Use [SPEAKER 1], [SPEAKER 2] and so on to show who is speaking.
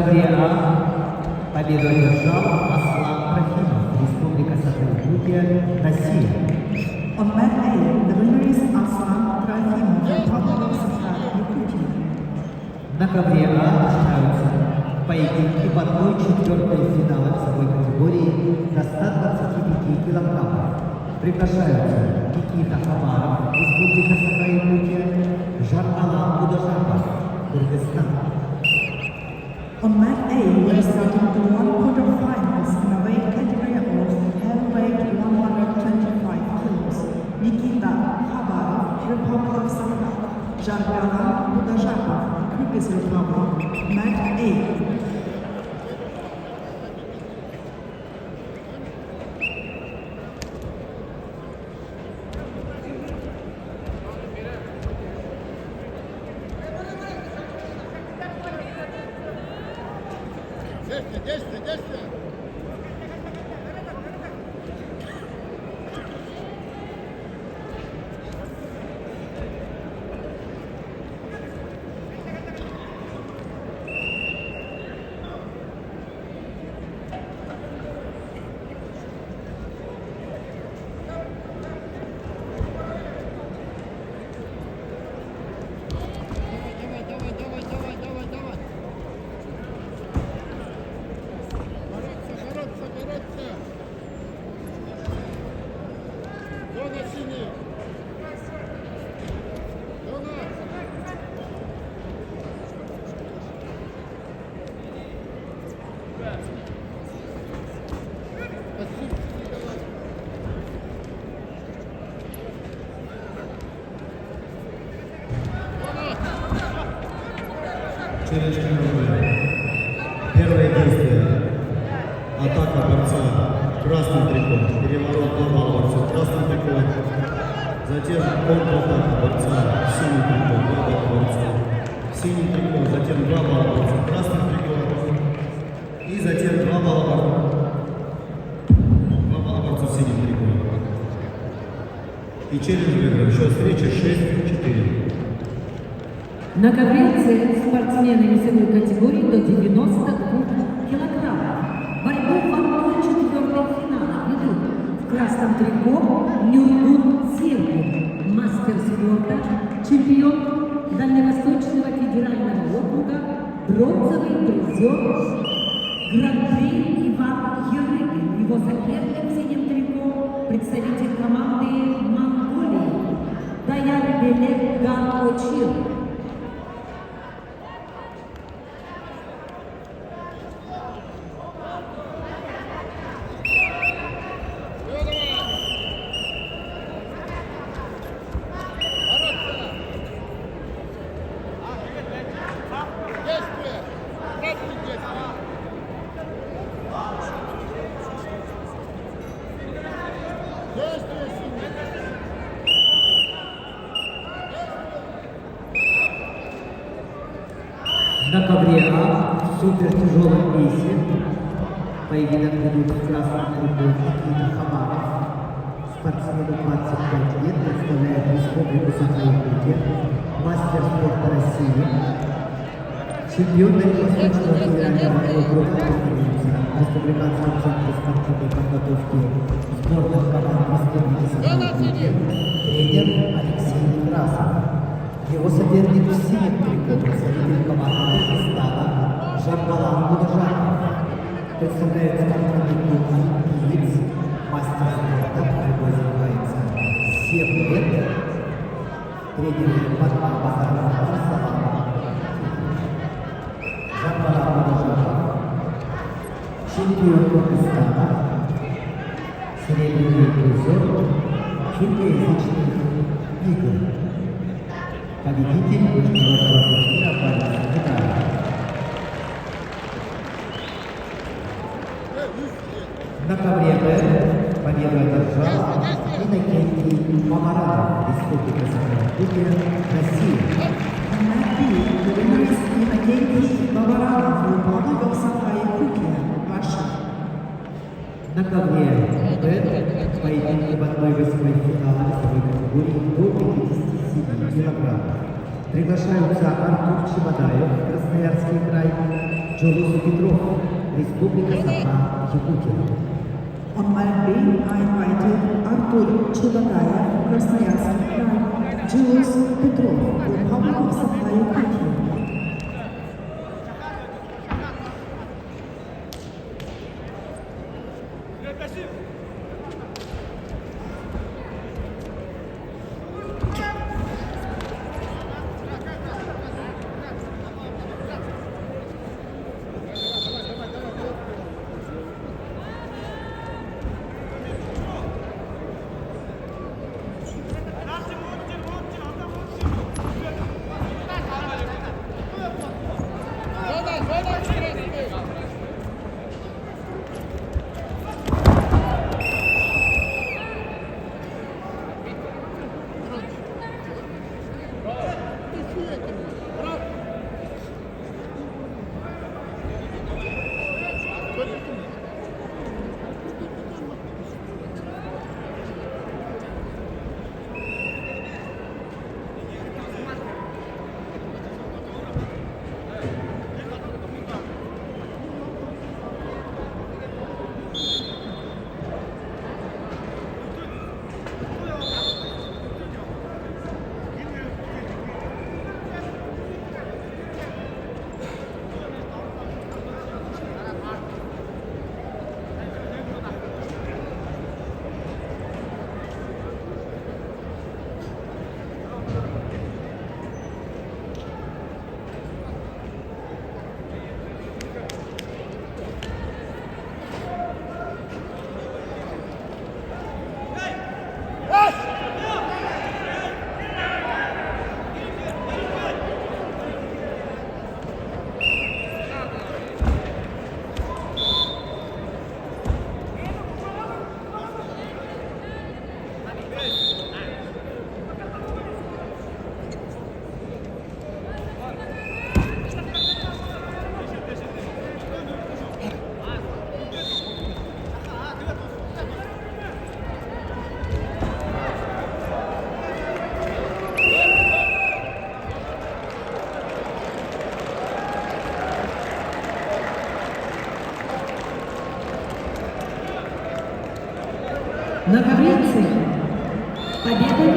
[SPEAKER 1] ковре А победу одержал Аслан Трофимов, Республика Саха-Якутия, Россия.
[SPEAKER 2] On mat A, the winner is Aslan Trofimov, Republic of Sakha-Yakutia.
[SPEAKER 1] На ковре А начинаются поединки в 1/4 финала весовой категории до 125 килограммов. Приглашаются Никита Хамаров, Республика Саха-Якутия, Жаргалан Будажапов, Кыргызстан.
[SPEAKER 2] On mat A, we are starting the 1/4-finals in the weight category of heavyweight 125 kilos. Nikita Khabarov, Republic of Sakha, Jargalan Budajapov, Kyrgyz Republic, mat A.
[SPEAKER 3] Действие! Давай. Бороться. Зона синий. Зона.
[SPEAKER 4] Через первое действие. Атака борца красным триком. Переворот глобал борца красным триком. Затем контратака борца синим триком. Глобал борца синим триком. Затем глобал борца красным триком. И затем глобал борца синим триком. И челлендж выиграл. Счет встречи 6-4.
[SPEAKER 5] На ковре С спортсмены весовой категории до 92 килограммов. Борьбу в 1/4 финала ведут в красном трико Нюргун Сергей, мастер спорта, чемпион Дальневосточного федерального округа, бронзовый призер Гран-при Иван Ерыгин. Его соперник в синем трико, представитель команды Монголии Даярбелек Ганочир.
[SPEAKER 1] На ковре А в супертяжелом весе поединок ведут в красном трико Никита Хамаров. Спортсмену 25 лет, представляет Республику Саха-Якутия, мастер спорта России, чемпион Дальневосточного федерального округа, республиканского центра спортивной подготовки спортных команд Республики Саха-Якутия, тренер Алексей Некрасов. Его соперник в синем трико, представитель команды Кыргызстана Жаргалан Будажапов, представляет спортивный клуб «Олимпиец», мастер спорта, который занимается 7 лет, тренер Батма Базарова Арсалана. Жаргалан Будажапов, чемпион Кыргызстана, серебряный призер киргизских игр. Победитель международного турнира по Китаю. На ковре Б победу одержал Иннокентий Мамарадов, Республика Саха-Якутия, Россия.
[SPEAKER 2] On mat B, the winner is Innokenty Mamaradov, Republic of Sakha-Yakutia, Russia.
[SPEAKER 1] На ковре Б поединки в 1/8 финала весовой категории до 57 килограммов. Приглашаются Артур Чемодаев, Красноярский край, Джолус Петров, Республика Саха, Якутия.
[SPEAKER 2] On mat B, I invited Artur Chudagayev, Krasnoyarsk Krai, Julius Petrov, Republic of Sakha, Yakutия.
[SPEAKER 3] Зона, стресс.
[SPEAKER 5] На коврице победа